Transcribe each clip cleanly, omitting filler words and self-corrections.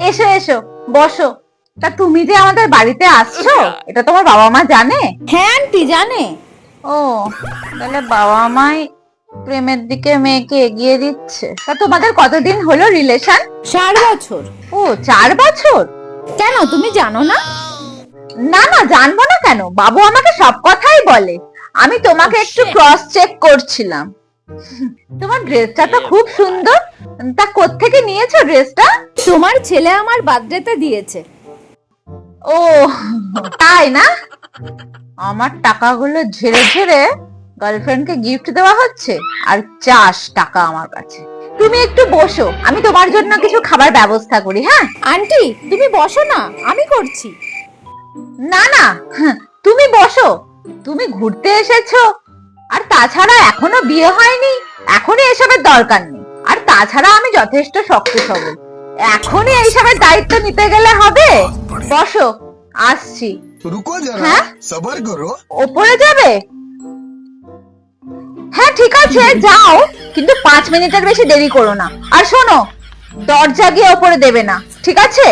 এসো এসো, বসো। তা তুমি যে আমাদের বাড়িতে আসছো, এটা তোমার বাবা মা জানে? হ্যাঁ আন্টি জানে। ও, তাহলে বাবা মাই প্রেমের দিকে মেয়েকে এগিয়ে দিচ্ছে। তা তোমাদের কতদিন হলো রিলেশন? 4 বছর। ও, 4 বছর। কেন তুমি জানো না? না না, জানবো না কেন, বাবু আমাকে সব কথাই বলে। আমি তোমাকে একটু ক্রস চেক করছিলাম। তোমার ড্রেসটা তো খুব সুন্দর। তা কোত্থেকে নিয়েছো ড্রেসটা? তোমার ছেলে আমার বার্থডেতে দিয়েছে। ও, তাই না? আমার টাকাগুলো ঝেড়ে ঝেড়ে গার্লফ্রেন্ডকে গিফট দেওয়া হচ্ছে, আর চাস টাকা আমার কাছে। তুমি একটু বসো, আমি তোমার জন্য কিছু খাবার ব্যবস্থা করি। হ্যাঁ, আন্টি তুমি বসো না, আমি করছি। না না, তুমি বসো। তুমি ঘুরতে এসেছো, আর তাছাড়া এখনো বিয়ে হয়নি, এখনই এসবের দরকার নেই। আর তাছাড়া আমি যথেষ্ট শক্ত সবল, এখনই এইসবের দায়িত্ব নিতে গেলে হবে? বসো, আসছি। रुको जरा হ্যাঁ, सबर करो। ওপরে যাবে? হ্যাঁ ঠিক আছে, যাও, কিন্তু 5 মিনিটের বেশি দেরি করো না। আর শোনো, দরজা গিয়ে ওপরে দেবে না, ঠিক আছে?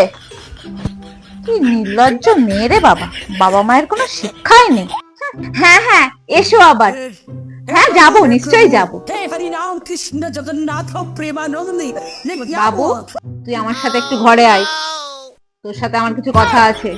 কি নির্লজ্জ মেয়ে রে বাবা, বাবা মায়ের কোনো শিক্ষাই নেই। হ্যাঁ হ্যাঁ, এসো আবার। হ্যাঁ যাবো, নিশ্চয়ই যাবো। हे हरिनाम कृष्ण जगन्नाथ प्रेमानंदी বাবু, তুই আমার সাথে একটু ঘরে আয়, তোর সাথে আমার কিছু কথা আছে।